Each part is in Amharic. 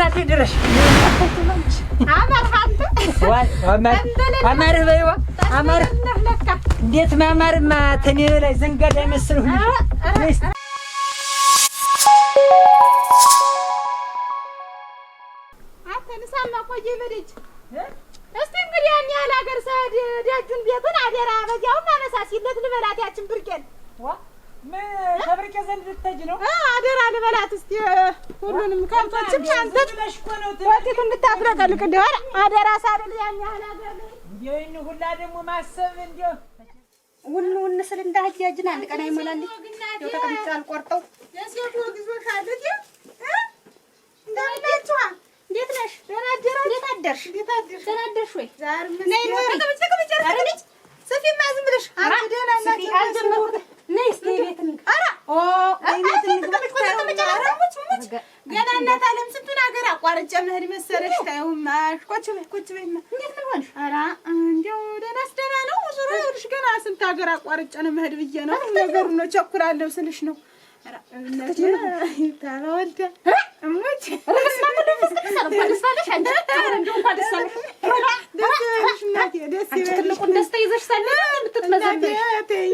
እናቴ ድረሽ አማርህ አንተ አማርህ በይዋ አማርህ እንዴት ማማርማ ተኔ ላይ ዘንጋዳ አይመስልህ አንተንሳማ ቆየ በደጅ እስቲ እንግዲህ ያን ያህል ሀገር ሰድ ደጁን ቤቱን አደራ በዚያውም አነሳሲለት ልበላት ያችን ብርቄን ምን ተብርቄ ዘንድ ልትሄጂ ነው? አደራ ልበላት እስቲ ሁሉንም ከብቶችም አንተን ወጥቶ እንድታፍለቀልቅ እንደው አደራ ሳልል ያን ያህል ሀገር እንደው ይሄን ሁላ ደግሞ ማሰብ እንደው ውል ስል እንዳህጃጅን አንድ ቀን አይሞላልኝ እንደው ተቀምጬ አልቆርጠው ለሴቱ ግዞሻል እንዴ እንዳላችሁ እንዴት ነሽ? ደህና አደርሽ? እንዴት አደርሽ? ደህና አደርሽ ወይ? ዛሬ ምን ነው ተቀምጬ አረልኝ ሰፊማ ዝም ብለሽ አንቺ ደህና ናችሁ? አልጀመርኩት ነይ እስኪ ቤት እንግባ። ኧረ ቤት እንግባ። ገና እናት አለም ስንቱን ሀገር አቋርጬ መሄድ መሰለሽ። ታዩማ ቁጭ በይማ። እንዴት ነው ሆንሽ? ኧረ እንደው ደህናስ ደህና ነው። ዙሮ ይኸውልሽ ገና ስንት ሀገር አቋርጬ ነው መሄድ ብዬሽ ነው። ነገሩን ነው ቸኩላለሁ ስልሽ ነው። ኧረ እናቴ ታላወደ እሞች ረስማ ደስ ይበልሽ አንቺ እንደው እንኳን ደስ አለሽ። ደስ እናቴ ደስ ይበልሽ። ትልቁን ደስታ ይዘሽ ሳለ እንድትመዘበሽ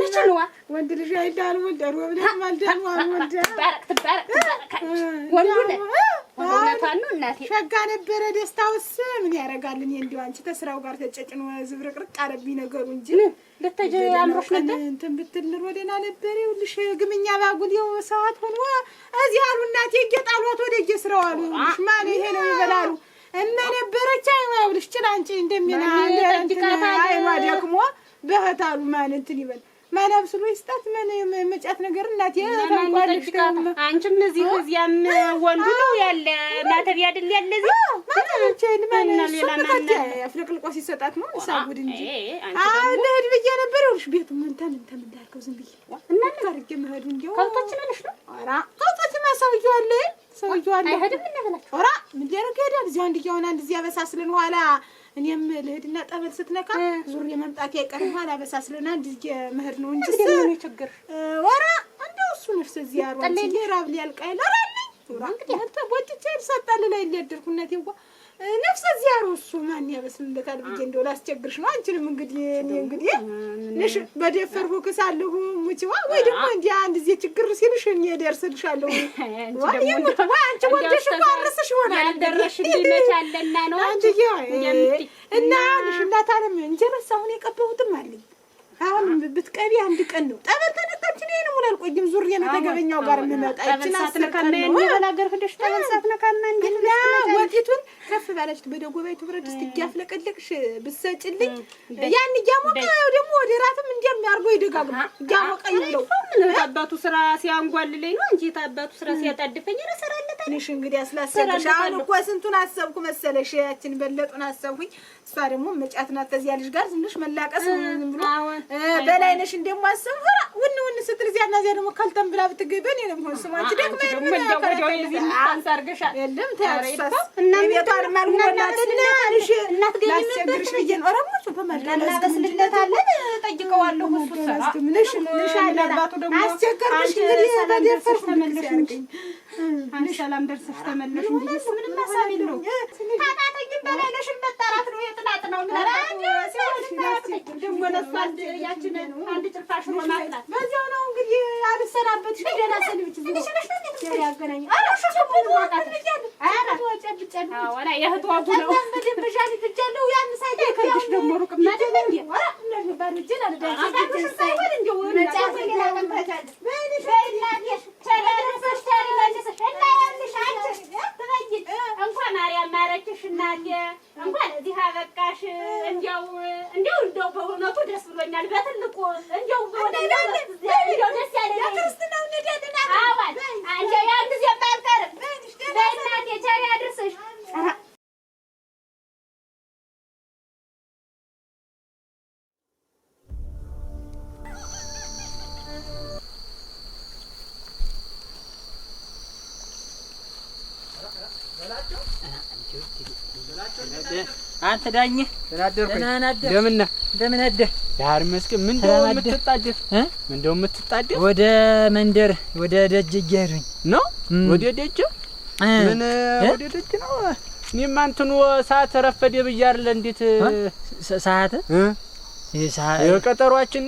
ነች ነው ወንድ ልጅ አይዳል ወንድ ወብለት ማልደም ወንድ ትባረክ ወንዱ ነው ወንዱነቷን ነው እናቴ ሸጋ ነበረ። ደስታውስ ምን ያረጋልን እንደው አንቺ ተስራው ጋር ተጨጭኖ ዝብርቅርቅ አረብኝ ነገሩ እንጂ ለተጀ አምሮሽ ነበር እንትን ብትል ወደና ነበር። ይኸውልሽ ግምኛ ባጉልው ሰዓት ሆኖ እዚህ አሉ እናቴ እየጣሏት ወደ እየስራው አሉ። ማን ይሄ ነው ይበላሉ እማ ነበረች አይዋውልሽ ጭላንጭ እንደሚና አይዋ ደግሞ በህታሉ ማን እንትን ይበል ማናብስሎ ይስጣት ማን መጫት ነገር እናቴ ታንቋልሽ ደግሞ አንቺም እዚህ እዚያም ወንዱ ነው ያለ ማተብ ያድል ያለ እዚህ ማተብቼ ለማን ሌላ ማን አፍለቅልቆ ሲሰጣት ነው ሳጉድ እንጂ ለህድ ብዬ ነበር። ይኸውልሽ ቤቱ ምን እንዳልከው ዝም ብዬ እና ታርጌ መሄዱ እንዴው ከብቶች ነሽ ነው? ኧረ ከብቶች ማሳውየው አለ አይሄድም እንበላችሁ። ኧረ ምን ያረጋ ሄዳል እዚያው እንዲያውና እንደዚያ በሳስልን ኋላ እኔም ልሄድና ጠበል ስትነካ ዙር የመምጣት አይቀርም ኋላ በሳስልና እንደዚህ መሄድ ነው እንጂ ምን ችግር ኧረ እንደው እሱ ነፍስ እዚህ ያሯል ሲራብ ሊያልቃይል አራልኝ ዙራ እንግዲህ አንተ ወጥቼ ሰጣለ ላይ ሊያደርኩነት ይዋ ነፍስ እዚህ ያሩ እሱ ማን ያበስልለታል ብዬ እንደው ላስቸግርሽ ነው። አንቺንም እንግዲህ እኔ እንግዲህ ነሽ በደፈርኩ ከሳለሁ ሙቺዋ ወይ ደግሞ እንዲያ እንደዚህ ችግር ሲልሽ እኔ ደርስልሻለሁ። አንቺ ወደሽ ቋርስሽ ይሆናል ያልደረሽልኝ መቻለና ነው አንቺ እና ነሽ እናታለም እንጀራስ አሁን የቀበሁትም አለኝ። አሁን ብትቀቢ አንድ ቀን ነው ጠበል ተነካች ነው ሙሉ አልቆይም ዙር የነተገበኛው ጋር ምመጣ ይችላል ተነካና የበላገር ሄደሽ ጠበል ሳትነካና እንግዲህ ወዲቱን ከፍ ባለች በደጎባይቱ ብረት እስኪያፍለቀልቅሽ ብሰጭልኝ ያን ያሞቀ ደግሞ ወደ ራትም እንደሚያርጎ ይደጋግም ያሞቀ ይለው አባቱ ስራ ሲያንጓልልኝ ነው እንጂ ታባቱ ስራ ሲያጣድፈኝ ረሰራለታል። እሺ እንግዲህ አስላሰልሽ አሁን እኮ ስንቱን አሰብኩ መሰለሽ ያችን በለጡን አሰብኩኝ። እሷ ደግሞ መጫትናት ከዚያ ልጅ ጋር ዝምሽ መላቀስ ዝም ብሎ በላይነሽ እንደማሰብ ውን ስትል እዚያና እዚያ ደግሞ ካልተም ብላ ብትገበን የለም ሆነ ስማንቺ ደግሞ ወዲያው የዚህ አንሳርገሻ የለም ታያሳስ እና ቤቷን ማልሞላትና ልሽ እናት ገኝ ላስቸግርሽ ብዬ ነው ረሞቹ በመልካናስልለታለን ጠይቀዋለሁ እሱ ምንሽ አለባቱ ደግሞ አስቸገርሽ እንግዲህ ተደፈርሽ ተመለሽ እንጂ አንቺ ሰላም ደርሰሽ ተመለሽ እንጂ ምንም ሐሳብ የለው ታታተኝ በላይነሽ መጣራት ነው የጥናት ነው ደግሞ ለሷል ያችን አንድ ጭፋሽ ነው ማጥላት በዚያው ነው እንግዲህ አልሰናበትሽ ደና ሰልብች ዝም ያገናኝ አራሽሽብን ወጣት አራ ወጨብጨብ ወላ የህቷቱ ነው በደብጃሊ ትጃለው ያን ሳይደ ከልሽ ደግሞ ሩቅ ማደለ እንዴ ወራ እንደዚህ ባልጅል አልደረሰሽ ሳይሆን እንደው መጫፍ ይላል ተታል በይላሽ ተላልፈሽ ተላልፈሽ እና ያልሽ አንቺ ትበይ እንኳን ማርያም ማረችሽ እናቴ እንኳን እዚህ አበቃሽ። እንደው በእውነቱ ደስ ብሎኛል በትልቁ እንደው ደስ ያለኝ ክርስትናው ነዳድና አዋል አንቺ ያን ጊዜ ባልቀርም በእናቴ ቻሪ አድርሰሽ አንተ ዳኝ እንደምን አደህ? ዳር መስከም ምን ደው የምትጣደፍ ምን ደው የምትጣደፍ ወደ መንደር ወደ ደጅ እየሄድኩኝ ነው። ወደ ደጅ ምን ወደ ደጅ ነው? እኔማ እንትኑ ሰዓት ረፈደ ብያለሁ። እንዴት ሰዓት የቀጠሯችን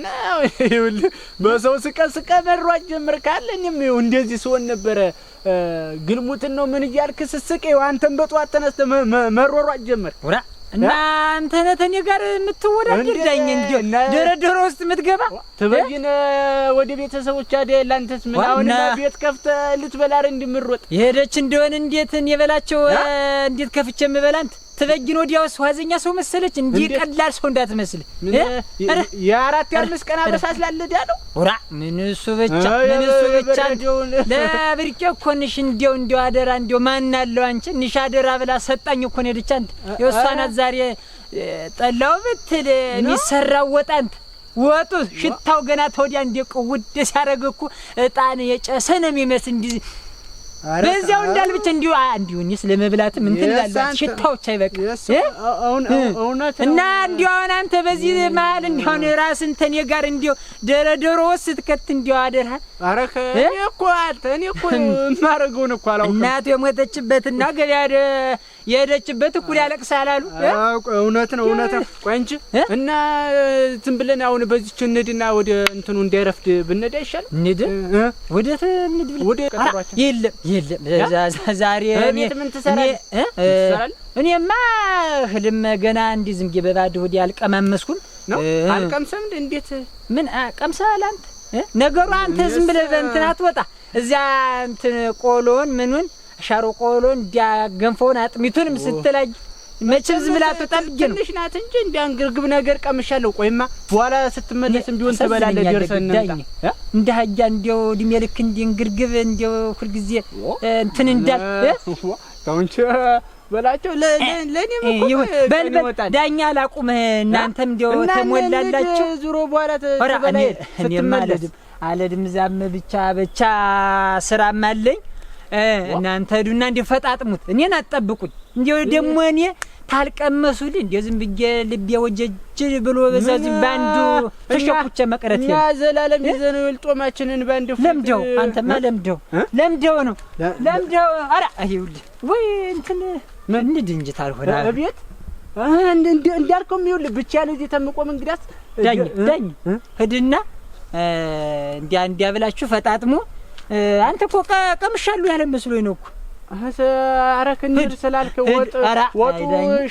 ይኸውልህ በሰው ስቀስቀ መሯት ጀምር ካለ እኔም እንደዚህ ሲሆን ነበረ። ግልሙትን ነው ምን እያልክ ስስቅ አንተም በጠዋት ተነስተህ መሯሯጥ ጀመር። እና አንተ ነህ ተኔ ጋር የምትወዳደር ዳኝ እንዴ ደረደሮ ውስጥ የምትገባ ትበይነ ወደ ቤተሰቦች አይደል? ላንተስ ምን አሁን ቤት ከፍተህ ልትበላር እንድምሮጥ የሄደች እንደሆነ እንዴት የበላቸው እንዴት ከፍቼ የምበላንት ትበይነ ወዲያውስ ዋዘኛ ሰው መሰለች እንዴ? ቀላል ሰው እንዳትመስል የአራት የአምስት ቀን አበሳስ ላለዳ ነው። ምን እሱ ብቻ ለብርቄ እኮ ነሽ እንዴው አደራ እንዴው ማን አለው አንቺ ንሽ አደራ ብላ ሰጣኝ እኮ ነው የሄደች። አንተ የእሷናት ዛሬ ጠላው ብትል የሚሰራው ወጣንት ወጡ ሽታው ገና ተወዲያ እንደ ቅውድ ሲያረግ እኮ እጣን የጨሰ ነው የሚመስል እንዴ በዚያው እንዳል ብቻ እንዲሁ እኔስ ለመብላት ምን ትላለች? ሽታው ብቻ ይበቃ እና እንዲሁ አሁን አንተ በዚህ መሀል እንዲሆን ራስን ተኔ ጋር እንዲሁ ደረደሮ ስትከት እንዲሁ አደረህ። ኧረ እኔ እኮ የማደርገውን እኮ አላውቅም። እናቱ የሞተችበትና ገበያ የሄደችበት እኩል ያለቅሳል አሉ። እውነት ነው። ቆይ እንጂ እና ዝም ብለን አሁን በዚህች እንሂድና ወደ እንትኑ እንዳይረፍድ ብንሄድ አይሻልም? እንሂድ ወዴት እንሂድ? ወደ ቀጠሯችን የለም ዛሬ ምን ትሰራለህ? እኔማ ህልም ገና እንዲህ ዝም ብዬ በባዶ ወዲ አልቀማመስኩም ነው። አልቀምሰም እንዴት ምን ቀምሰሃል አንተ? ነገሩ አንተ ዝም ብለህ በእንትን አትወጣ እዚያ እንትን ቆሎን ምኑን ሻሮ ቆሎን እንዲያ ገንፎውን አጥሚቱንም ስትላጅ መቼም ዝም ብላ አትወጣም ብዬ ነው። ትንሽ ናት እንጂ እንዲያን ግርግብ ነገር ቀምሻለሁ። ቆይማ በኋላ ስትመለስም ቢሆን ትበላለህ። ደርሰን እንደ ሀያ እንዲያው እድሜ ልክ እንዲን ግርግብ እንዲያው ሁልጊዜ እንትን እንዳል ታውንቸ በላቸው ለኔም እኮ በልበል ዳኛ አላቁምህ። እናንተም እንዲያው ተሞላላችሁ ዙሮ በኋላ ትበላለህ። ስትመለስ አለድም ዛም ብቻ ስራም አለኝ። እናንተ ሄዱና እንደ ፈጣጥሙት እኔን አትጠብቁኝ። እንዲያው ደግሞ እኔ ታልቀመሱልኝ እንደ ዝም ብዬ ልቤ ወጀጅ ብሎ በዛዝ ባንዱ ተሸኩቸ መቅረት ያ ዘላለም ይዘነው ልጦማችንን ባንዱ ለምደው አንተማ ለምደው ነው ለምደው። ኧረ አይውልህ ወይ እንትን ምን እንጂ ታልሆነ አቤት እንዳልከው ይውልህ ብቻ ለዚህ ተመቆም እንግዳስ ዳኝ ሄድና እንዲያ ብላችሁ ፈጣጥሙ። አንተ እኮ ቀምሻለሁ ያለ መስሎኝ ነው እኮ አረከንር ስላልከ ወጡ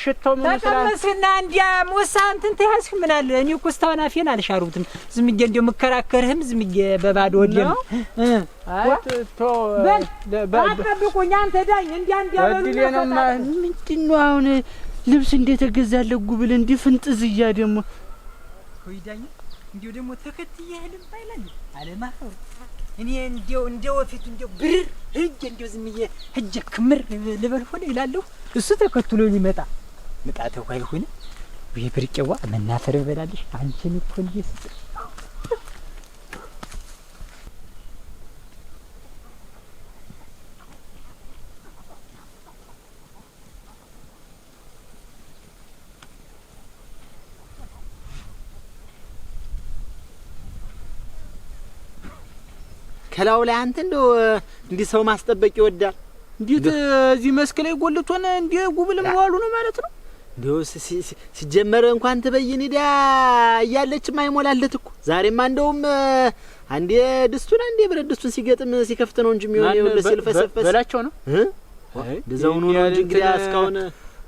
ሽታው ምን ይሰራል? ተቀመስና እንዲያ ሞሳ እንትን ተያዝክ ምን አለ? እኔ እኮ ስታውና ፌን አልሻሩትም። ዝም ብዬ እንደው መከራከርህም ዝም ብዬ በባዶ ወደም አትጠብቁኝ። አንተ ዳኝ እንዲያ በሉ ምንድነው አሁን ልብስ እንደተገዛለ ጉብል እንዲ ፍንጥዝያ ደግሞ ወይ ዳኝ እንዲው ደግሞ ተከትዬ ህልም ባይላል አለማፈሩ እኔ እንደው ወፊት እንደው ብር ህጅ እንደው ዝም ህጅ ክምር ልበል ሆነ ይላለሁ። እሱ ተከትሎ ሊመጣ መጣተው አይሆነ በብርቄዋ መናፈር ይበላልሽ አንቺን እኮ እንዴስ ከላው ላይ አንተ እንደው እንዲህ ሰው ማስጠበቅ ይወዳል። እንዴት እዚህ መስክ ላይ ጎልቶን እንዴ ጉብል መዋሉ ነው ማለት ነው? እንደው ሲጀመር እንኳን ተበይን ሄዳ እያለችም አይሞላለት እኮ ዛሬማ እንደውም አንዴ ድስቱን አንዴ ብረት ድስቱን ሲገጥም ሲከፍት ነው እንጂ የሚሆነው ለሲልፈሰፈስ በላቸው ነው እንደዛው ነው እንጂ እስካሁን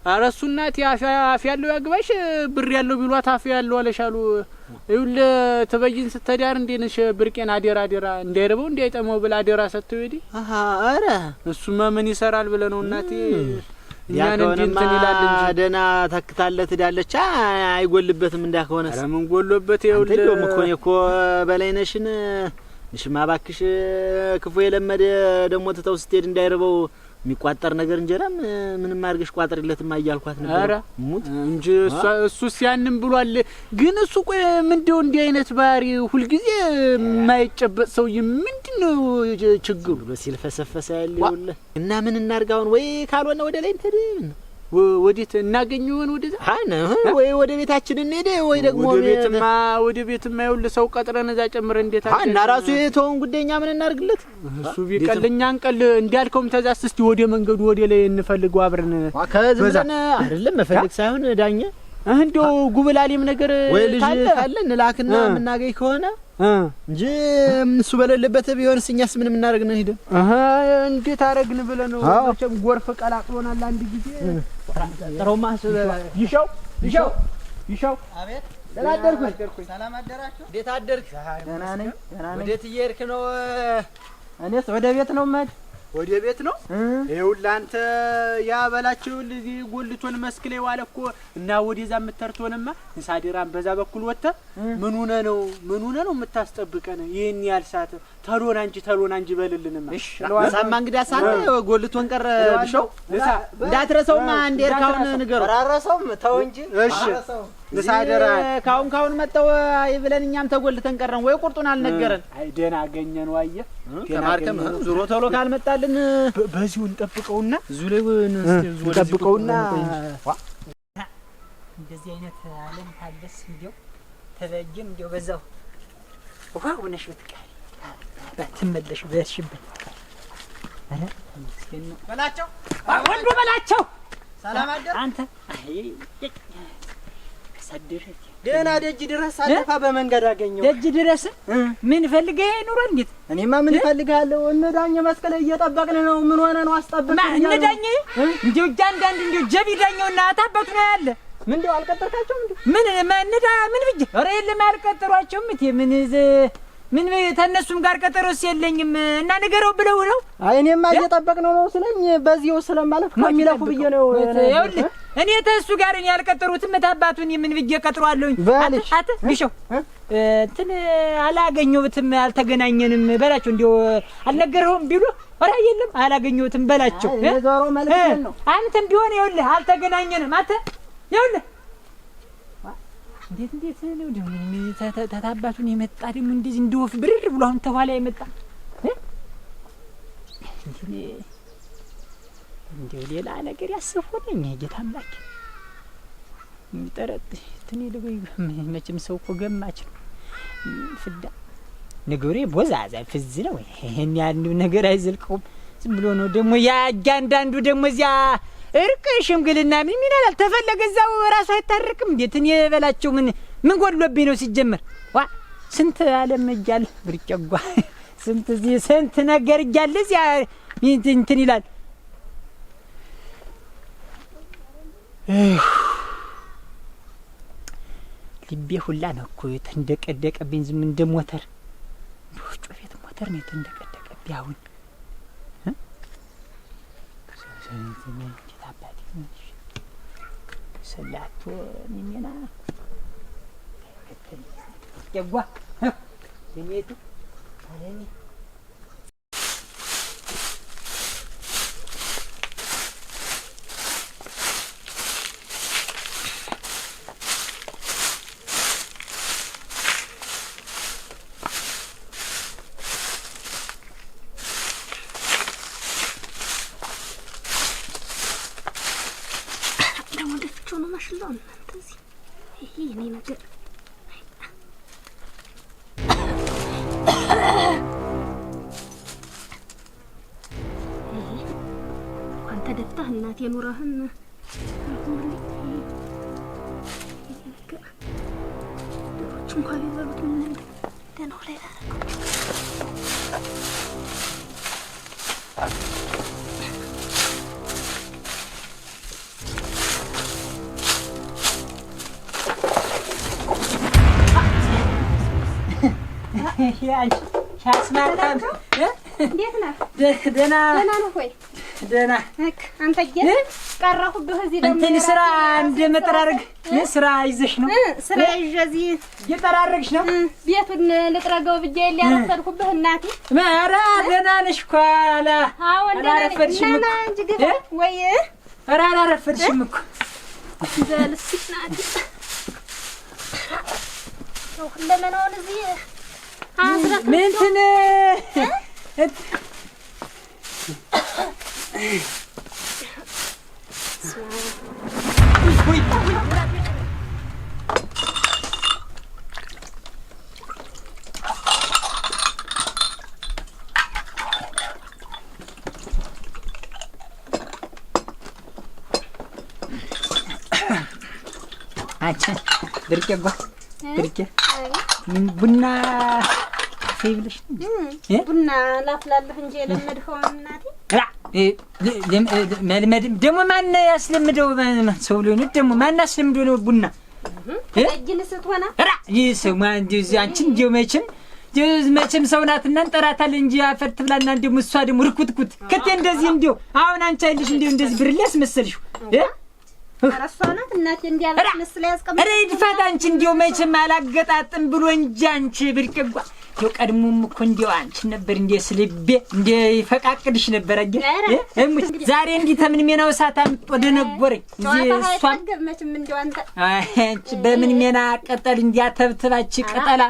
አረሱናት አፍ ያለው ያግባሽ ብር ያለው ቢሏት አፍ ያለው አለሻሉ። ይኸውልህ ተበይን ስተዳር እንዴነሽ ብርቄን አደራ እንዳይረበው እንዳይጠመው ብላ አደራ ሰጥተው ይዲ አረ እሱማ ምን ይሰራል ብለ ነው እናቴ ያን እንትን ይላል እንጂ ደና ተክታለት ዳለች አይጎልበትም እንዳከሆነ አረ ምን ጎሎበት ይኸውልህ እንደውም እኮ በላይነሽን ንሽማ ባክሽ ክፉ የለመደ ደሞ ተተው ስትሄድ እንዳይረበው የሚቋጠር ነገር እንጀራም ምንም አድርገሽ ቋጥርለትም አያልኳት ነበር። አረ ሙት እንጂ እሱስ ያንን ብሏል። ግን እሱ ቆይ ምንድነው እንዲህ አይነት ባህሪ ሁልጊዜ የማይጨበጥ ሰው ምንድነው ችግሩ? በሲል ፈሰፈሰ ያለው እና ምን እናርጋውን ወይ ካልሆነ ወደ ላይ እንትን ወዴት እናገኘውን ወደዛ ወይ ወደ ቤታችን እንሄድ ወይ ደግሞ ወደ ቤትማ ይኸውልህ ሰው ቀጥረን እዛ ጨምረን እንዴት እና ራሱ የተውን ጉዳይኛ ምን እናርግለት እሱ ቢቀልኛ አንቀል እንዲያልከውም ተዛስ እስቲ ወደ መንገዱ ወደ ላይ እንፈልገው አብረን ከዝብረን አይደለም መፈልግ ሳይሆን ዳኛ እንደው ጉብላሊም ነገር ወይ ልጅ ካለ እንላክና የምናገኝ ከሆነ እንጂ እሱ በሌለበት ቢሆንስ እኛስ ምን እናደርግ ነው ሄደ እንዴት አረግን ብለ ነው መቼም ጎርፍ ቀላቅሎናል አንድ ጊዜ ጥሩማስ ይሻው አቤት ደላደርኩኝ ሰላም አደራችሁ እንዴት አደርክ ደህና ነኝ ወዴት እየሄድክ ነው እኔስ ወደ ቤት ነው ማለት ወደ ቤት ነው ይኸውልህ አንተ ያ በላቸው ለዚህ ጎልቶን መስክ ላይ ዋለ እኮ እና ወደዛ የምትተርቶንማ እንሳዲራን በዛ በኩል ወጣ ምን ሆነ ነው የምታስጠብቀን ይሄን ያልሳተ ተሎና እንጂ በልልንማ እሺ ለዋሳማ እንግዲህ አሳተ ጎልቶን ቀረ ብሾው እንዳትረሰውማ እንደርካውን ንገሩ አራራሰውም ተው እንጂ እሺ እንሳዲራ ካውን መጣው ይብለን እኛም ተጎልተን ቀረን ወይ ቁርጡን አልነገረን አይ ደና አገኘን ዋየ ተማርከም ዙሮ ቶሎ ካልመጣልን በዚሁ እንጠብቀውና እንጠብቀውና እንደዚህ አይነት ዓለም ታደስ እንዲው ተበጅም እንዲው በዛው ዋው ነሽ ብትቀር ባትመለሽ በሽበት አረ ምስኪን በላቸው ወንዱ በላቸው ሰላም አደር አንተ አይ ሰደረች ደና ደጅ ድረስ አለፋ በመንገድ አገኘው ደጅ ድረስ ምን ፈልገህ ኑሮ እንዴት እኔማ ምን ፈልጋለሁ እነዳኝ መስቀል እየጠበቅን ነው ምን ሆነ ነው አስጠብቀኝ እነዳኝ እንዴው ጃንዳንድ እንዴው ጀቢ ዳኛውና አታበቱ ነው ያለ ምን እንደው አልቀጠርካቸውም እንዴ ምን ማንዳ ምን ብዬ ኧረ የለም አልቀጠሯቸውም እቴ ምን ተነሱም ጋር ቀጠሮስ የለኝም እና ነገረው ብለው ነው አይ እኔማ እየጠበቅነው ነው ስለኝ በዚሁ ስለማለፍ ከሚለፉ ብዬ ነው ይኸውልህ እኔ ተሱ ጋር እኔ ያልቀጠሩትም ታባቱን ምን ብዬ ቀጥሯለሁኝ አተ ቢሾው እንትን አላገኘሁትም አልተገናኘንም በላቸው እንዴው አልነገረውም ቢሉ ኧረ የለም አላገኘሁትም በላቸው የዞሮ መልእክት ነው አንተም ቢሆን ይኸውልህ አልተገናኘንም አተ ይኸውልህ እንዴት ነው ደግሞ ተታባቱን የመጣ ደግሞ እንደዚህ እንደወፍ ብርር ብሎ አሁን ተኋላ የመጣ እንደው ሌላ ነገር ያስፈልኝ ጌታ አምላክ የሚጠረጥ እንትን ይልበይ መቼም ሰው እኮ ገማች ነው ፍዳ ነገሩ ቦዛዛ ፍዝ ነው ይሄን ያንዱ ነገር አይዘልቀውም ዝም ብሎ ነው ደግሞ ያ እያንዳንዱ ደግሞ እዚያ እርቅ ሽምግልና ምን ይላል ተፈለገ እዛው ራሱ አይታረቅም እንዴት እኔ በላቸው ምን ጎድሎብኝ ነው ሲጀመር ዋ ስንት ዓለም እያለ ብርጨጓ ስንት ነገር እያለ እዚያ እንትን ይላል ልቤ ሁላ ነው እኮ የተንደቀደቀብኝ ዝም እንደ ሞተር ወፍጮ ቤት ሞተር ነው የተንደቀደቀብኝ አሁን ሰላቶ ሚና የጓ የኔቱ አለኒ እናቴ ኑረህን ዶሮች እንኳን ቢበሉት ምን ደህናው ላይ ያስማታም እንዴት ነህ? ደህና ነህ ወይ? ደህና አንተ ቀረሁብህ እዚህ ደግሞ እንትን ስራ እንደመጠራረግ ስራ ይዘሽ ነው ስራ ይዤ እዚህ እየጠራረግሽ ነው ቤቱን ልጥረገው ብዬ ሊያረፈድኩብህ እናቴ ኧረ ደህና ነሽ እኮ አላረፈድሽም እኮ እንጂ ግባ ወይ ኧረ አላረፈድሽም እኮ በልስሽ ናት ሁለመናውን እዚህ ምንትን ብርቄ ጓ ብርቄ ቡና ይብልሽ ቡና ላፍላለህ እንጂ የለመድከውን እናቴ መልመድ ደግሞ ማን ያስለምደው? ሰው ሊሆን ደግሞ ማን ያስለምደው ነው ቡና እጅን ስትሆና ይህ ሰው ማን እንደዚህ አንቺን እንደው መቼም ሰው ናትና እንጠራታለን እንጂ አፈር ትብላና እንደው እሷ ደግሞ ርኩትኩት ከቴ እንደዚህ እንደው አሁን አንቺ አይልሽ እንደው እንደዚህ ብርሌ ያስመሰልሽው አራሷናት እናቴ እንዲያለች መስለ ያስቀምጥ አረ ይድፋት አንቺ እንደው መቼም አላገጣጥም ብሎ እንጂ አንቺ ብርቅጓ እንደው ቀድሞም እኮ እንደው አንቺ ነበር እንደ ስልቤ እንደ ይፈቃቅድሽ ነበር አጀ ዛሬ እንዲህ ተምን ሜናው ሳታም ወደነጎረኝ እሷም መቼም እንደው አንቺ በምን ሜና ቀጠል እንዲያተብትባች ቀጠላ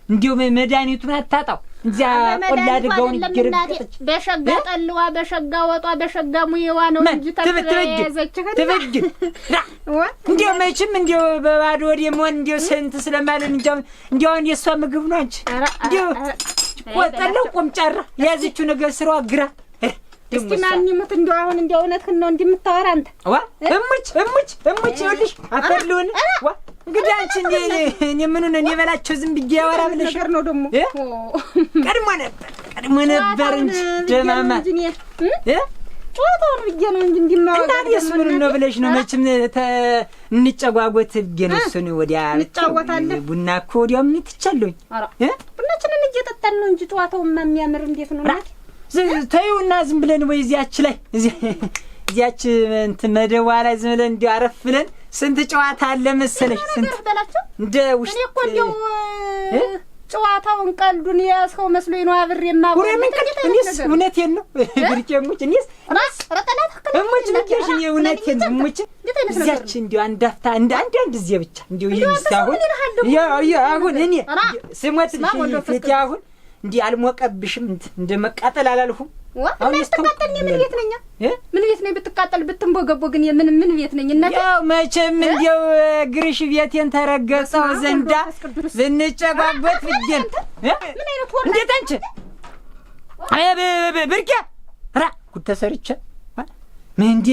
እንደው መድኃኒቱን አታጣው እዚያ ቆላ አድርገውን ይገርብጥች በሸጋ ጠልዋ በሸጋ ወጧ በሸጋ ሙየዋ ነው እንጂ ተፈለዘች ተፈጅ እንደው መቼም እንደው በባዶ ወደ መሆን እንደው ስንት ስለማለን እንደው የሷ ምግብ ነው አንቺ እንደው ወጣለው ቆምጫራ ያዘችው ነገር ስራው ግራ እስቲ ማን ይሙት እንደው አሁን እንደው እውነትህን ነው እንደምታወራ አንተ ዋ እሙች ይኸውልሽ አፈርሉን ዋ እንግዲህ አንቺ እኔ ምኑን እኔ በላቸው ዝም ብዬ ያወራ ብለሽ ነገር ነው ደግሞ ቀድሞ ነበር እንጂ ደማማ ጨዋታውን ብዬ ነው እንጂ እንዲማወራ እናዲያስ ምኑን ነው ብለሽ ነው መቼም እንጨጓጎት ብዬ ነው እሱን ወዲያ እንጫወታለን ቡና እኮ ወዲያው ምን ትቻለኝ ቡናችንን እየጠጣን ነው እንጂ ጨዋታውማ የሚያምር እንዴት ነው ተይውና ዝም ብለን ወይ እዚያች እንትን መደዋ ላይ ዝም ብለን እንዲያው አረፍ ብለን ስንት ጨዋታ አለ መሰለሽ ስንት በላቸው እንደ ውስጥ እኔ እኮ እንደው ጨዋታውን ቀልዱን ያስከው መስሎኝ ነው አብሬ ማወራ እኔስ እውነቴን ነው ብርቄሙች እኔስ ረጠላት እሙች ልጅሽ እውነቴን ነው እሙች እዚያች እንዲያው አንዳፍታ አንድ እዚህ ብቻ እንዲያው ይሳሁን አሁን እኔ ስሞት ልጅ አሁን እንዲህ አልሞቀብሽም እንደመቃጠል አላልሁም አሁን ተቃጠል ምን ቤት ነኝ ምን ቤት ነኝ ብትቃጠል ብትንቦገቦ ግን ምን ቤት ነኝ እናቴ ያው መቼም እንዲያው ግርሽ ቤቴን ተረገጸው ዘንዳ ዝንጨጓጎት ፍጀን ምን አይነት ወራ እንዴት አንቺ ብርቄ ራ ጉድ ተሰርቼ ምን እንዴ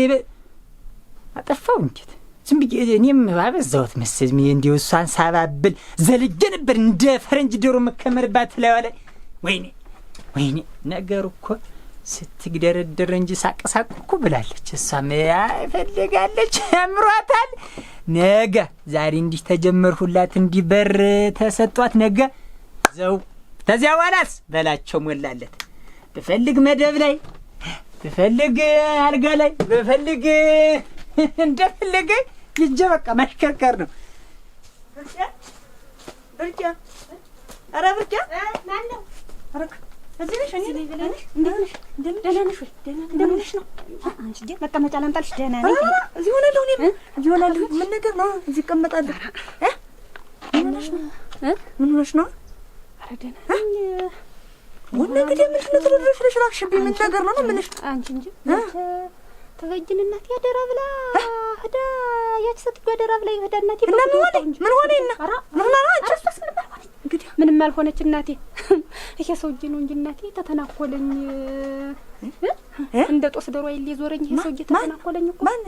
አጠፋው እንዴት ዝም ብዬ እኔም አበዛሁት መሰለኝ እንዲያው እሷን ሳባብል ዘልጌ ነበር እንደ ፈረንጅ ዶሮ መከመርባት ላይ ወይኔ ነገሩ እኮ ስትግደረደር እንጂ ሳቅሳቅ እኮ ብላለች እሷም ያፈልጋለች ያምሯታል ነገ ዛሬ እንዲህ ተጀመርሁላት እንዲህ በር ተሰጧት ነገ ዘው ተዚያ ዋላስ በላቸው ሞላለት በፈልግ መደብ ላይ በፈልግ አልጋ ላይ በፈልግ እንደፈለገ ይጀ በቃ ማሽከርከር ነው ብርቄ ኧረ ብርቄ ማን ነው አረክ እዚህ ነሽ እኔ ደህና ነሽ ወይ ደህና ነሽ ነው አንቺ ደህና መቀመጫ ላምጣልሽ ደህና ነኝ እዚህ ሆነልሁ እኔም እዚህ ሆነልሁ ምን ነገር ነው እዚህ እቀመጣለሁ ምን ሆነሽ ነው ኧረ ደህና ነኝ ወን እንግዲህ ምን ትልልሽ ለሽራክሽብኝ ምን ነገር ነው ምንሽ አንቺ እንጂ ተገጅን እናቴ ያደራ ብላ ሄዳ ያቺ ስትጓ ያደራ ብላ ይሄዳ እናቴ ምን ሆነና ምን አንቺ እንግዲህ ምንም አልሆነች እናቴ ይሄ ሰውዬ ነው እንጂ እናቴ ተተናኮለኝ እንደ ጦስ ደሮ አይል ዞረኝ ይሄ ሰውዬ ተተናኮለኝ እኮ ማን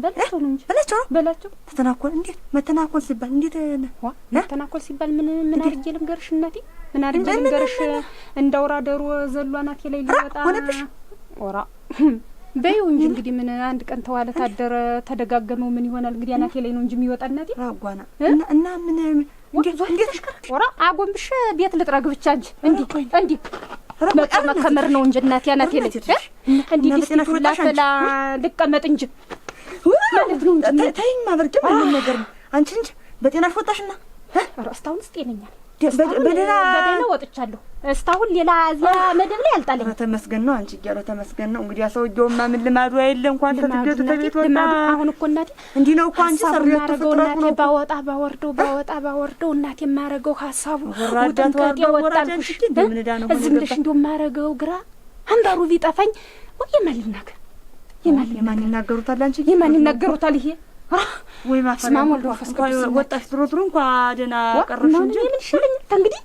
በላቸው ነው እንጂ በላቸው ተተናኮል እንዴት መተናኮል ሲባል እንዴት መተናኮል ሲባል ምን አድርጌ ልንገርሽ እናቴ ምን አድርጌ ልንገርሽ እንዳውራ ደሮ ዘሎ እናቴ ላይ ሊወጣ ወራ በይው እንጂ እንግዲህ ምን አንድ ቀን ተዋለ ታደረ ተደጋገመው ምን ይሆናል እንግዲህ አናቴ ላይ ነው እንጂ የሚወጣ እናቴ አጓና እና ምን እንዴት ወራ አጎንብሽ ቤት ልጥረግ ብቻ እንጂ እንዲ መከመር ነው እንጂ እናቴ አናቴ ላይ እንዲ ዲስኩላላ ልቀመጥ እንጂ ማለት ነው እንጂ ተይኝ ማበርጀ ምን ነገር ነው አንቺ እንጂ በጤናሽ ወጣሽና ራስታውን ስጤነኛል በደና ወጥቻለሁ እስታሁን ሌላ እዚያ መደብ ላይ አልጣለኝ ተመስገን ነው አንቺ ያለው ተመስገን ነው እንግዲህ ያሰውጆማ ምን ልማዱ አይደለ እንኳን ተትገቱ ተቤት ወጣ አሁን እኮ እናቴ እንዲህ ነው እኮ አንቺ ሰርየቱ ፍጥረት ነው ባወጣ ባወርደው እናቴ የማረገው ሐሳቡ ወጥንቀጤ ወጣልኩሽ እዚህ ምንሽ እንደው የማረገው ግራ አንባሩ ቢጠፋኝ ወይ መልናከ የማን ይናገሩታል? አንቺ የማን ይናገሩታል? ይሄ ወይ ማፈራ ወጣሽ ድሮ እንኳን ደህና ቀረሽ እንጂ ምን ይሻለኝ እንግዲህ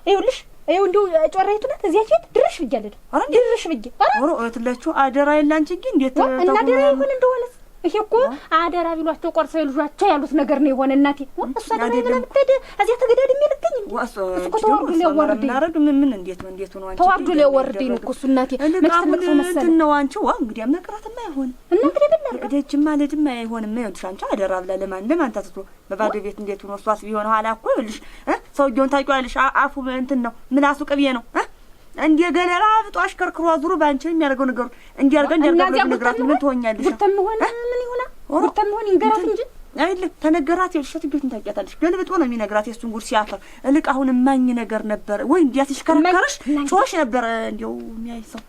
ይኸውልሽ እንደው ጮራይቱ ናት እዚያች ቤት ድርሽ ብያለሁ። አረ ድርሽ ብዬ አረ እትላችሁ አደራ የላንቺ ግን እንዴት እና አደራ ይሆን እንደሆነስ ይሄ እኮ አደራ ቢሏቸው ቆርሰው ይልጇቸው ያሉት ነገር ነው የሆነ እናቴ እሷ ደግሞ ለምትሄድ እዚያ ተገዳድም ይልከኝ እሱ ተዋርዱ ሊያወርደኝ አረግ ምን እንዴት ነው አንቺ ተዋርዱ ሊያወርደኝ ነው እኮ እሱ እናቴ መስተምቅ መሰለ ነው አንቺ እንግዲህ መቅራትማ አይሆን እና እንግዲህ ብላ ደጅማ ለድማ አይሆንም ነው አንቺ አደራ ብላ ለማን ታጥቶ በባዶ ቤት እንዴት ነው እሷስ ቢሆን ኋላ እኮ ይልሽ ሰውየውን ታውቂዋለሽ አፉ እንትን ነው ምላሱ ቅቤ ነው እንዴ ገለራ አብጦ አሽከርክሮ አዙሮ ባንቺ የሚያደርገው ነገር እንዲያርገን ነግራት ምን ትሆኛለሽ? ጉርተም ሆነ ምን ይሆና ጉርተም ሆነ ይንገራት እንጂ አይደል ተነገራት። የልሽት ቢቱን ታውቂያታለሽ። ገልብጦ ነው የሚነግራት የሱን ጉር ሲያፈር እልቅ አሁን ማኝ ነገር ነበር ወይ እንዲያት ይሽከረከርሽ ጮሽ ነበር እንዴው የሚያይሰው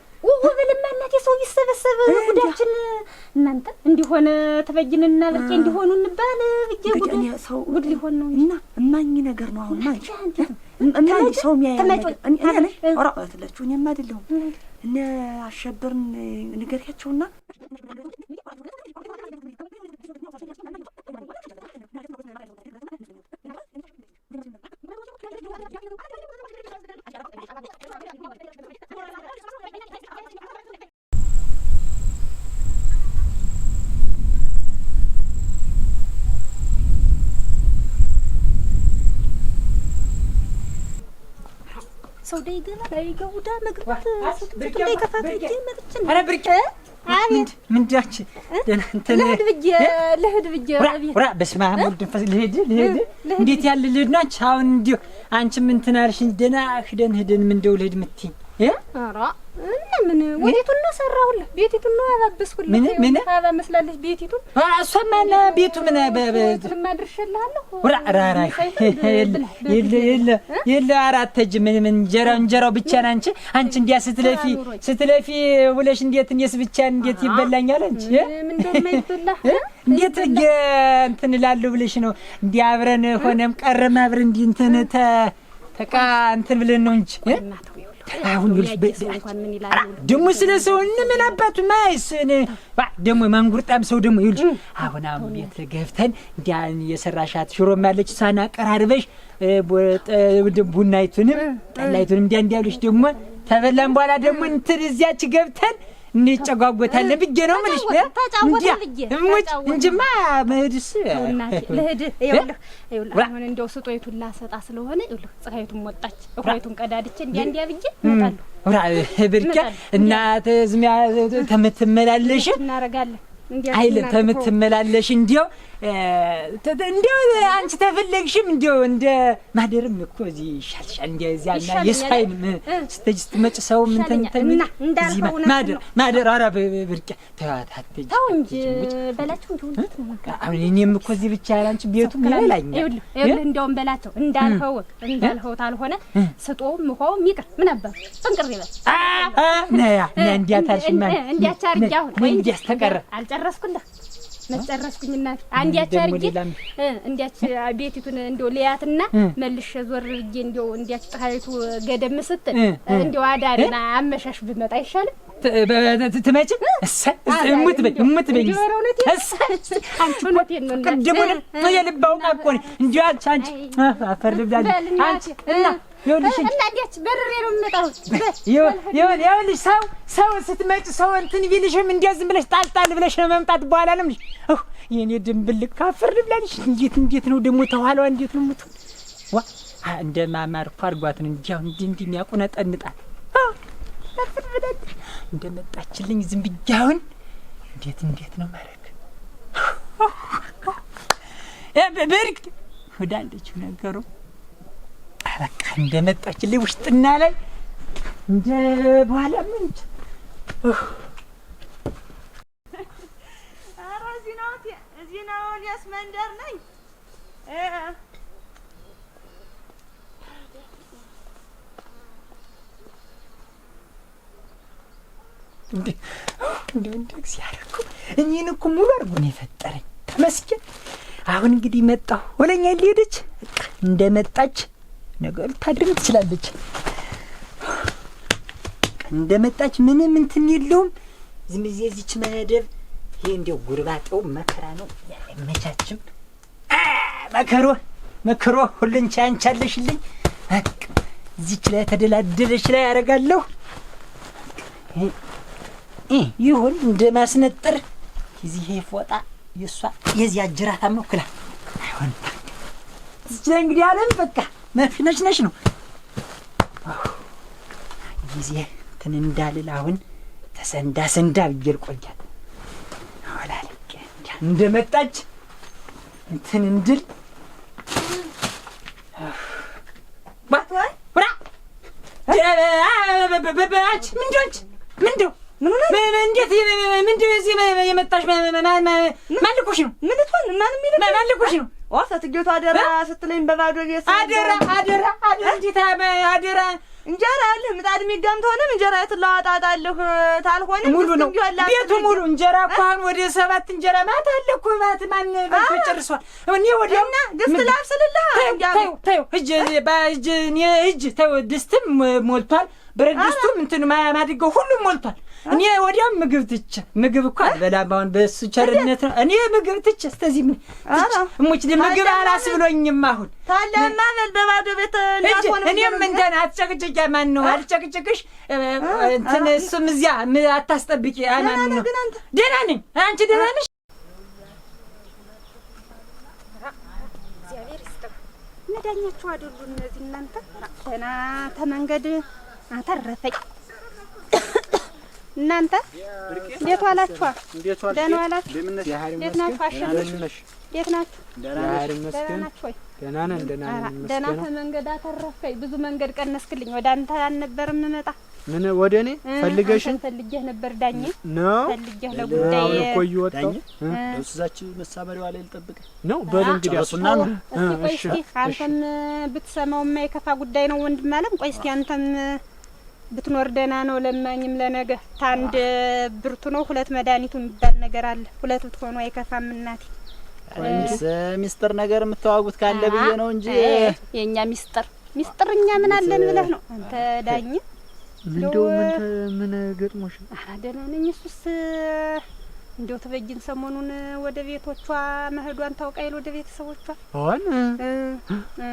በልማናት የሰው ይሰበሰብ ጉዳችን እናንተ እንዲሆነ ተበጅንና በቃ እንዲሆኑ እንባል ብዬ ጉድ ሊሆን ነው እና ማኝ ነገር ነው አሁን ማኝ እማኝ ሰው የሚያይ እኔ አራአት ለችሁ እኔማ አይደለሁም እነ አሸብርን ንገሪያቸውና ሰው ዳይገቡዳ መግባት ሰው ከፋት ይመጥችን አረ ብርቄ አቤት ምንዳች ለህድ ብዬ ወራ በስመ አብ ወልድ መንፈስ ልሄድ እንዴት ያለ ልሄድ ናች አሁን እንዲሁ አንቺ ምን ትናርሽኝ ደና ሄደን ምን ደው ልሄድ ምትይ አራ ምን ወዴቱን ነው ሰራሁልህ ቤቲቱን ነው ያባበስኩልህ ምን ታባ መስላለች ቤቲቱን እሷማና ቤቱ ምን ማድርሽልሃለሁ ራራ የለ አራት ተጅ ምን እንጀራው ብቻ ናንቺ አንቺ እንዲያ ስትለፊ ውለሽ እንዴት እኔስ ብቻ እንዴት ይበላኛል አንቺ ምን እንደማይበላ እንዴት እንትን እላለሁ ብለሽ ነው እንዲያ አብረን ሆነም ቀረም አብረን እንዲህ እንትን ተቃ እንትን ብለን ነው እንጂ አሁን ልጅ እንኳን ምን ይላል ደሞ ስለሰው ምን አባቱ ማይስ ደሞ ማንጉርጣም ሰው ደሞ ይልጅ አሁን ቤት ገብተን እንዲያን የሰራሻት ሽሮ ማለች ሳና ቀራርበሽ ቡናይቱንም ጠላይቱንም እንዲያልሽ ደሞ ተበላን በኋላ ደሞ እንትን እዚያች ገብተን እንጨጓጎታለን ብዬ ነው ምንሽ እንጂማ መሄድስ ለሄድ ይኸውልህ አሁን እንደው ስጦይቱን ላሰጣ ስለሆነ ይኸውልህ ፀሐይቱን ወጣች እኮይቱን ቀዳድቼ እንዲያ ብዬ እመጣለሁ ወራ ብርቄ እናት ዝሚያ ተምትመላለሽ እናረጋለን አይለም ተምትመላለሽ እንዲው አንቺ ተፈለግሽም እንዲው እንደ ማደርም እኮ እዚህ ይሻልሻል እንዲያ እዚያና የሳይን ስትመጭ ሰው ምን ተንተና ማደር ኧረ ብርቄ ተው እንጂ በላቸው እንደው አሁን እኔም እኮ እዚህ ብቻ ያላንቺ ቤቱ ምን ይላኛል ይኸውልህ እንደውም በላቸው እንዳልኸው ታልሆነ ስጦም ሆም ይቅር ምን ነበር ጥንቅር ይበል ነያ እንዲያታሽማ እንዲያቻርጃ አሁን ወይ እንዲያስተቀረ አልጨረስኩልህ መጨረስኩኝ እናት አንዲያች አርጌ እንዲያች ቤቲቱን እንደው ለያትና መልሽ ዞር ብዬ እንደው እንዲያች ፀሐይቱ ገደም ስትል እንደው አዳርና አመሻሽ ብመጣ ይሻላል ትመጭ እሙት በይ አንቺ ሆነቴን ነው ቅድሙን የልባው አቆን እንዲያው አንቺ አፈር ልብላለች አንቺ እና ይኸውልሽ እንዴት በርሬ ነው የምመጣው ይኸውልሽ ሰው ስትመጭ ሰው እንትን ቢልሽም እንዲያዝም ብለሽ ጣልጣል ብለሽ ነው መምጣት በኋላ ነው ምንሽ የኔ ድንብልቅ ካፈር ልብላለሽ እንዴት ነው ደግሞ ተኋላዋ እንዴት ነው የምትሆን ዋ እንደ ማማር እኮ አድርጓት ነው እንዲያው እንዲህ የሚያቆነጠንጣት ካፈር ልብላለሽ እንደመጣችልኝ ዝም ብዬ አሁን እንዴት ነው ማረግ ብርቅ ወዳለችው ነገሩ በቃ እንደመጣችልኝ ውስጥና ላይ እንደ በኋላ ምን ኧረ እዚህ ነው ያስመንደር ነኝ እንደ እግዚአብሔር እኮ እኔን እኮ ሙሉ አድርጎ ነው የፈጠረኝ ተመስገን አሁን እንግዲህ መጣሁ ወለኛ ሊሄደች እንደመጣች ነገሩ ታድርም ትችላለች እንደመጣች ምንም እንትን የለውም ዝም ብዬ እዚች መደብ ይሄ እንደው ጉርባጤው መከራ ነው ያመቻችም መከሮ ሁሉን ቻንቻለሽልኝ እዚች ላይ ተደላደለሽ ላይ ያደርጋለሁ ይሁን እንደማስነጥር እዚህ ፎጣ የሷ የዚያ ጅራታ መኩላ አይሆን እዚች ላይ እንግዲህ አለም በቃ መፍነሽነሽ ነው ጊዜ እንትን እንዳልል አሁን ተሰንዳ ብዬ ልቆያት አወላልቄ እንደመጣች እንትን እንድል በባች ምንድነው እንዴት ምንድነው እዚህ የመጣሽ ማልኩሽ ነው ማልኩሽ ነው ወሰትጌቱ አደራ ስትለኝ በባዶ ቤት አደራ እንዴት አደራ እንጀራ አለ ምጣድ የሚጋም ተሆነ እንጀራ ትላዋጣጣለህ ታልሆነ ሙሉ ነው ቤቱ ሙሉ እንጀራ እኮ አሁን ወደ 7 እንጀራ ማታ አለ እኮ ማታ ማን በልቶ ጨርሷል እኔ ወዲያና ድስት ላብስልልህ ተው እጅ ተው ድስትም ሞልቷል ብረት ድስቱም እንትን ማድገው ሁሉም ሞልቷል እኔ ወዲያም ምግብ እኮ አልበላም አሁን በሱ ቸርነት ነው እኔ ምግብ ትቼ እስከዚህ እሙች ምግብ አላስብሎኝም አሁን ታለማ በባዶ ቤት እንዳትሆን እኔም እንደና አትጨቅጭቂ ማን ነው አልጨቅጭቅሽ እንትን እሱም እዚያ አታስጠብቂ ማን ነው ደህና ነኝ አንቺ ደህና ነሽ እግዚአብሔር ይስጥህ መዳኛችሁ አይደሉ እነዚህ እናንተ ደህና ተመንገድ አተረፈኝ እናንተ እንዴት ዋላችሁ? ደህና ዋላችሁ? እንዴት ናችሁ? አሸነሽ እንዴት ናችሁ? ደህና ናችሁ ወይ? ደህና ነን ደህና ተመንገድ አተረፈኝ ብዙ መንገድ ቀነስክልኝ ወደ አንተ አልነበረም የምመጣ ምን ወደ እኔ ፈልገሽን ፈልጌህ ነበር ዳኜ ነው ፈልጌህ ለጉዳይ ቆይ ወጣው ደውስዛች መሳበሪያው ላይ ልጠብቅ ነው በል እንግዲህ እሱና ነው እሺ አንተም ብትሰማው የማይከፋ ጉዳይ ነው ወንድም አለም ቆይ እስኪ አንተም ብትኖር ደህና ነው ለማኝም ለነገ ታንድ ብርቱ ነው ሁለት መድኃኒቱ የሚባል ነገር አለ ሁለት ብትሆኑ አይከፋም እናቴ ወይስ ሚስጥር ነገር የምታዋጉት ካለ ብዬ ነው እንጂ የኛ ሚስጥርኛ ምን አለን ብለህ ነው አንተ ዳኝ እንደው ምን ገጥሞሽ ደህና ነኝ እሱስ እንደው ተበጅን ሰሞኑን ወደ ቤቶቿ መሄዷን ታውቃይል ወደ ቤተሰቦቿ አሁን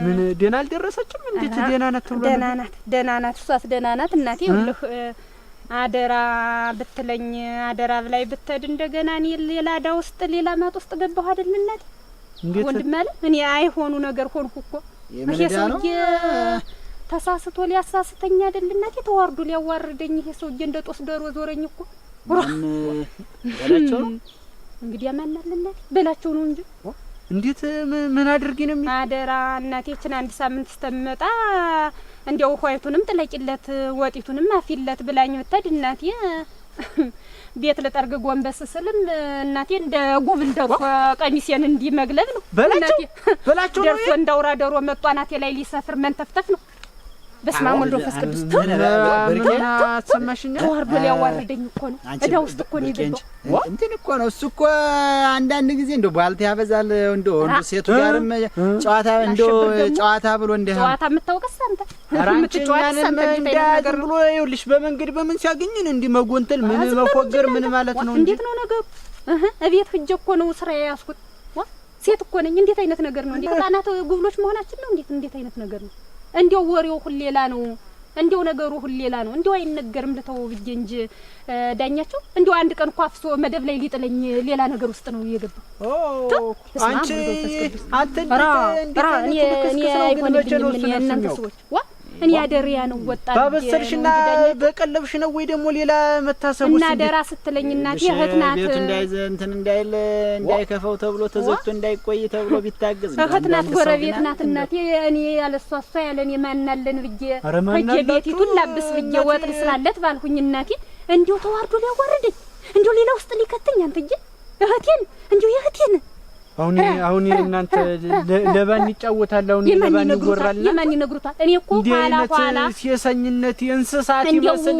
ምን ደህና አልደረሰችም እንዴት ደህና ናት ተብሎ ደህና ናት እሷስ ደህና ናት እናቴ ይኸውልህ አደራ ብትለኝ አደራ ብላይ ብትሄድ እንደገና እኔ ሌላ ዳ ውስጥ ሌላ ማጥ ውስጥ ገባሁ አይደል እናቴ ወንድም ማለት እኔ አይሆኑ ነገር ሆንኩ እኮ ይሄ ሰውዬ ተሳስቶ ሊያሳስተኝ አይደል እናቴ ተዋርዶ ሊያዋርደኝ ይሄ ሰውዬ እንደ ጦስ ዶሮ ዞረኝ እኮ በላቸው እንግዲህ ያማናል እናቴ በላቸው ነው እንጂ እንዴት ምን አድርጊ ነው አደራ እናቴ እችን አንድ ሳምንት ስተመጣ እንዲያው ሆይቱንም ጥለቂለት ወጢቱንም አፊለት ብላኝ ወጣድ እናቴ ቤት ለጠርግ ጎንበስ ስልም እናቴ እንደ ጉብል ደርሶ ቀሚሴን እንዲመግለብ ነው በላቸው ደርሶ እንዳውራ ደሮ መጣ እናቴ ላይ ሊሰፍር መንተፍተፍ ነው በስማም ወልዶ ፈስ ቅዱስ በርኪና ሰማሽኛ ወርዶ ሊያዋርደኝ እኮ ነው እዳ ውስጥ እኮ ነው ይገባው እንትን እኮ ነው እሱ እኮ አንዳንድ ጊዜ እንደው ባልተ ያበዛል እንደው ሴቱ ጋርም ጨዋታ ብሎ ጨዋታ የምታውቀስ አንተ የምትጨዋታ አንተ ነገር ብሎ ይኸውልሽ በመንገድ በምን ሲያገኝን እንዲህ መጎንተል ምን መፎገር ምን ማለት ነው እንዴት ነው ነገሩ እቤት ሂጅ እኮ ነው ስራ ያስኩት ሴት እኮ ነኝ እንዴት አይነት ነገር ነው እንዴ ህፃናት ጉብሎች መሆናችን ነው እንዴት አይነት ነገር ነው እንዴው ወሬው ሁሌላ ነው እንዴው ነገሩ ሁሌላ ነው እንዴው አይነገርም ለተው ብዬ እንጂ ዳኛቸው እንዴው አንድ ቀን ኳፍሶ መደብ ላይ ሊጥለኝ ሌላ ነገር ውስጥ ነው የገባው አንቺ እኔ አይሆንልኝም እናንተ ሰዎች እኔ አደሪያ ነው ወጣ ባበሰልሽና በቀለብሽ ነው ወይ ደግሞ ሌላ መታሰቡ እና ደራ ስትለኝ እናቴ እህት ናት ቤቱ እንዳይዘ እንትን እንዳይል እንዳይከፈው ተብሎ ተዘግቶ እንዳይቆይ ተብሎ ቢታገዝ እህት ናት ጎረቤት ናት እናቴ እኔ ያለሷ ያለኔ ማንናለን ብዬ ቤቲቱን ላብስ ብዬ ወጥል ስላለት ባልሁኝ እናቴ እንዴው ተዋርዶ ሊያዋርደኝ እንዴው ሌላ ውስጥ ሊከተኝ አንተዬ እህቴን እንዴው የእህቴን አሁን እናንተ ለባን ይጫወታል አሁን ለባን ይወራል የማን ይነግሩታል እኔ እኮ ኋላ ሲሰኝነት የእንስሳት ይመስል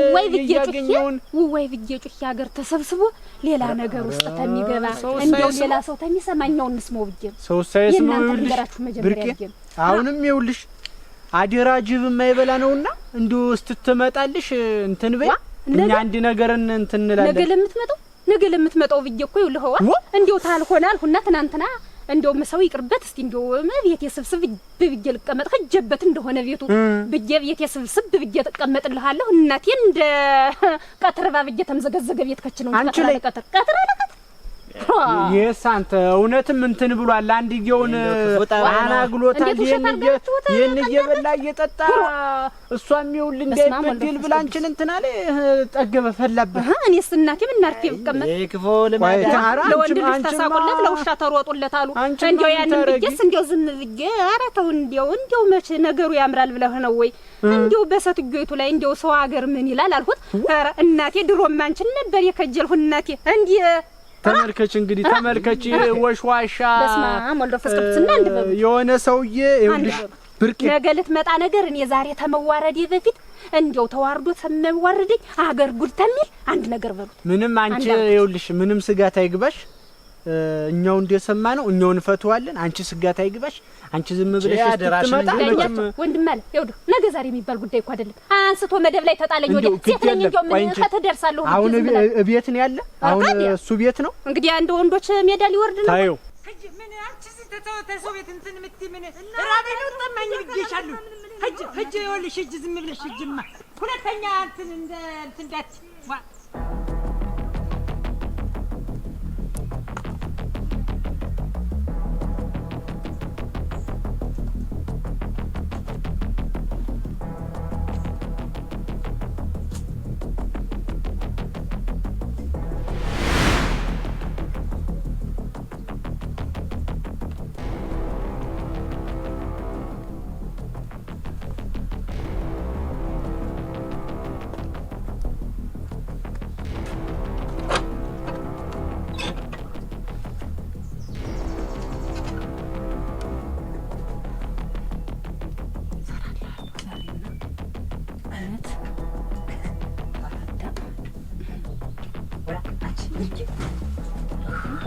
ያገኘውን ወይ ብዬጩህ ያገር ተሰብስቦ ሌላ ነገር ውስጥ ተሚገባ እንደው ሌላ ሰው ተሚሰማኛው እንስመው ብዬ ሰው ሳይስመው ይልሽ ብርቄ አሁንም ይውልሽ አደራ ጅብ የማይበላ ነውና እንዶ ስትተመጣልሽ እንትን በይ እኛ አንድ ነገር እንትን እንላለን። ነገ ለምትመጣው ብዬ እኮ ይልኸዋ እንዴው ታልሆነ አልሁና ትናንትና እንደው መሰው ይቅርበት እስቲ እንደው ቤት የስብስብ ብዬ ልቀመጥ ኸጀበት እንደሆነ ቤቱ ብዬ ቤት የስብስብ ብዬ ተቀመጥልሃለሁ እናቴ እንደ ቀትር ባብዬ ተምዘገዘገ ቤት ከችለው ቀትር የሳንተ እውነትም እንትን ብሏል። አንድየውን አናግሎታል። ይሄን እየበላ እየጠጣ እሷም ይውል እንዳይበድል ብላ አንቺን እንትን አለ ጠገበ ፈላበት። እኔስ እናቴ ምን አርፌ ብቀመጥ ክፉ ለማዳራ ለወንድ ልጅ ተሳቆለት ለውሻ ተሮጡለት አሉ። እንዴው ያንን ብዬስ እንዴው ዝም ብዬ ኧረ ተው እንዴው መቼ ነገሩ ያምራል ብለህ ነው ወይ እንዴው በሰትጆይቱ ላይ እንዴው ሰው ሀገር ምን ይላል አልሁት። ኧረ እናቴ ድሮም አንቺን ነበር የከጀልሁ እናቴ እንዴ ተመልከች እንግዲህ ተመልከች ወሽዋሻ በስማም ወልዶ ፈስከብስና እንደበሉ የሆነ ሰውዬ ይኸውልሽ ብርቅ ነገ ልትመጣ ነገር እኔ ዛሬ ተመዋረዴ በፊት እንዴው ተዋርዶ ተመዋረደኝ አገር ጉድ ተሚል አንድ ነገር በሉት። ምንም አንቺ ይኸውልሽ ምንም ስጋት አይግባሽ። እኛው እንደሰማ ነው እኛው እንፈተዋለን። አንቺ ስጋት አይግባሽ። አንቺ ዝም ብለሽ ትመጣ ወንድም አለ ይወዱ ነገ ዛሬ የሚባል ጉዳይ እኮ አይደለም። አንስቶ መደብ ላይ ተጣለኝ ወደ ሴት ነኝ እንደው ምን ከተደርሳለሁ አሁን ቤት ነው ያለ አሁን እሱ ቤት ነው እንግዲህ አንድ ወንዶች ሜዳ ሊወርድ ነው። ታዩ ምን አንቺ ተተወተ ሰው ቤት እንትን ምት ምን ራቤ ነው ጠማኝ ብዬሻለሁ። ሂጅ ይኸውልሽ ሂጅ ዝም ብለሽ ሂጅማ ሁለተኛ እንትን እንዳት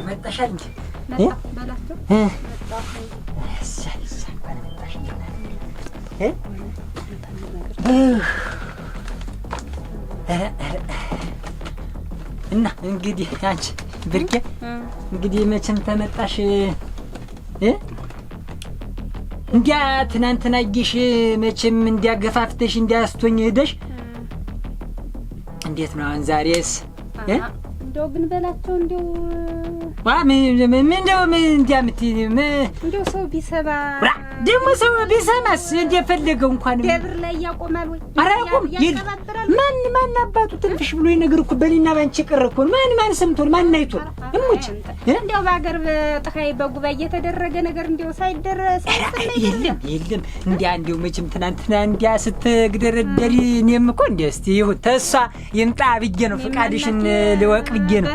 መጣሻል እንዴ ባላችሁ እና እንግዲህ አንቺ ብርቄ እንግዲህ መቼም ተመጣሽ እንዲያ ትናንትና ይሽ መቼም እንዲያገፋፍተሽ እንዲያስቶኝ ሄደሽ እንዴት ነው አሁን ዛሬስ እንደው ግን በላቸው እንደው ምን እንዲያምት እንደው ሰው ቢሰባ ደግሞ ሰው ቢሰማስ እንደፈለገው እንኳን ደብር ላይ ያቆማል ወይ አራቁም ማን አባቱ ትንፍሽ ብሎ ነገር እኮ በሊና ባንቺ ቀረ እኮ ማን ሰምቶል ማን አይቶል እሙጭ እንደው በአገር በጥኻይ በጉባኤ የተደረገ ነገር እንደው ሳይደረስ የለም እንደው መቼም ትናንትና እንዲያ ስትግደረደሪ እኔም እኮ እስቲ ይሁን ተሷ ይምጣ ብዬ ነው ፍቃድሽን ልወቅ ብዬ ነው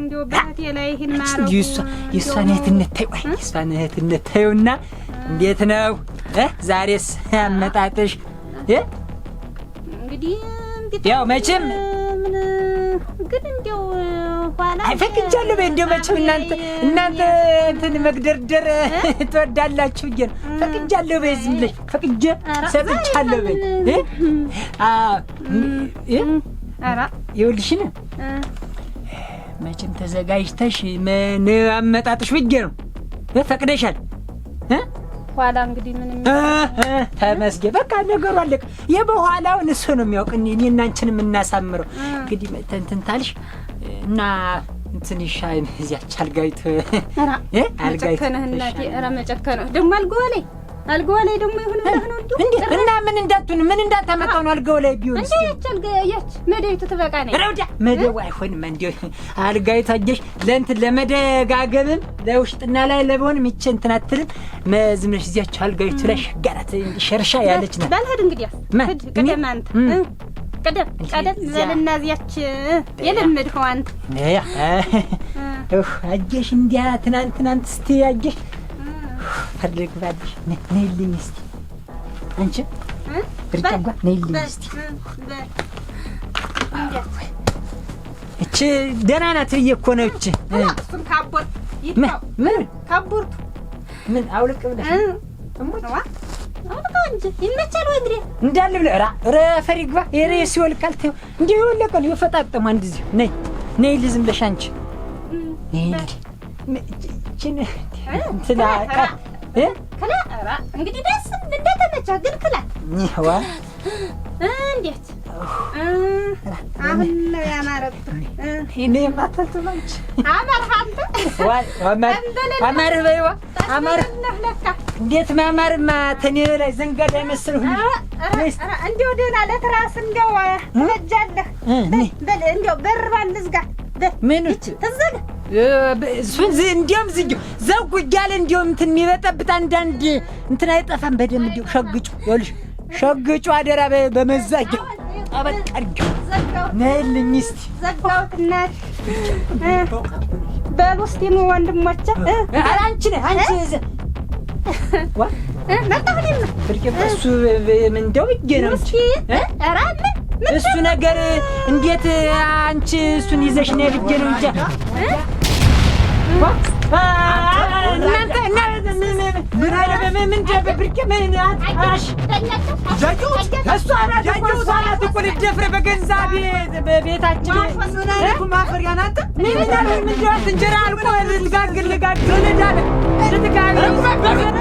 እንደው በህቴ ላይ ይሄን ማረው የሷን እህትነት ታይዋይ የሷን እህትነት ታዩና እንዴት ነው ዛሬስ አመጣጥሽ እንግዲህ ያው መቼም ግን እንደው ኋላ አይፈቅጃለሁ እንደው መቼም እናንተ እንትን መግደርደር ትወዳላችሁ ብዬ ነው ፈቅጃለሁ በዝም ብለሽ ፈቅጄ ሰጥቻለሁ በይ አራ ይኸውልሽን መቼም ተዘጋጅተሽ ምን አመጣጥሽ ብዬ ነው ፈቅደሻል ኋላ እንግዲህ ምንም ተመስገን በቃ ነገሩ አለቀ የበኋላውን እሱ ነው የሚያውቅ እኔና አንቺን የምናሳምረው እንግዲህ እንትን ታልሽ እና እንትን ይሻል እዚያች አልጋይት አልጋይት እናቴ ኧረ መጨከነህ ደግሞ አልጋው ላይ ደግሞ ይሁን ብለህ ነው እንዴ እና ምን እንዳታመጣው ነው አልጋው ላይ ቢሆን እንዴ ያች መደይቱ ትበቃ ነኝ ረውዳ መደው አይሆንም እንዴ አልጋይት አጀሽ ለእንትን ለመደጋገብም ለውሽጥና ላይ ለበሆንም ይቼ እንትን አትልም መዝምሽ እዚያች አልጋይቱ ላይ ሸጋራት ሸርሻ ያለች ነው ባልሄድ እንግዲህ ሂድ ቀደም አንተ ቀደም ዘልና እዚያች የለመድኸው አንተ አጀሽ እንዲያ ትናንትና እስቲ አጀሽ ፈርግ ባድሽ ነይልኝ እስቲ አንቺ ብርጫጓ ነይልኝ እስቲ እቺ ደህና ናት ብዬሽ እኮ ነው እቺ እሱን ካቦርት ይታው ምን ካቦርቱ ምን አውልቅ ብለሽ እሙት አውጣው እንጂ ይመቻል ወይ እንግዲህ እንዳለ ብለህ ኧረ ፈሪ ግባ ኧረ ሲወል ካልተው እንዲህ ይወለቀል ይፈጣጥም አንድ እዚህ ነይ ልዝም ብለሽ አንቺ እንትና ክላ እንግዲህ ደስ እንደተመቻ ግን ክላ ይኸዋ እንዴት አሁን ነው ያማረብህ እኔ ማተልተማች አማርህ በይዋ አማርህ እንዴት ማማርማ ተኔ ላይ ዘንጋዳ ይመስልህ እንደው ደህና ለትራስ እንደው ትበጃለህ በል እንደው በርባን ልዝጋ ምን ትዘጋ እሱን እንዲያውም ዘጉ እያለ እንዲያውም እንትን የሚበጠብጥ አንዳንድ እንትን አይጠፋም በደምብ እንዲያው ሸግጩ ይኸውልሽ ሸግጩ አደራ በመዛጊያው ጠበቅ አድርጊው ነይልኝ እስኪ ዘጋሁት እናት በሉ እስኪ ኑ ወንድሞቼ ኧረ አንቺ ነህ አንቺ መጣሁልኝ ብርቄ እሱ እንደው ብዬሽ ነው እንጂ ኧረ እሱ ነገር እንዴት አንቺ እሱን ይዘሽ ነው ብዬሽ ነው እንጂ እናንተ ምን አለ ምን ብርቄ ምን አሽ ጃጆ እሱ አናት እኮ ልትደፍረ በገንዛ ቤታችን ምን አይነት ማፈሪያ ናት ምን እንጀራ አልቆ ልትጋግር ልጋግር እንዳለ ልትጋግር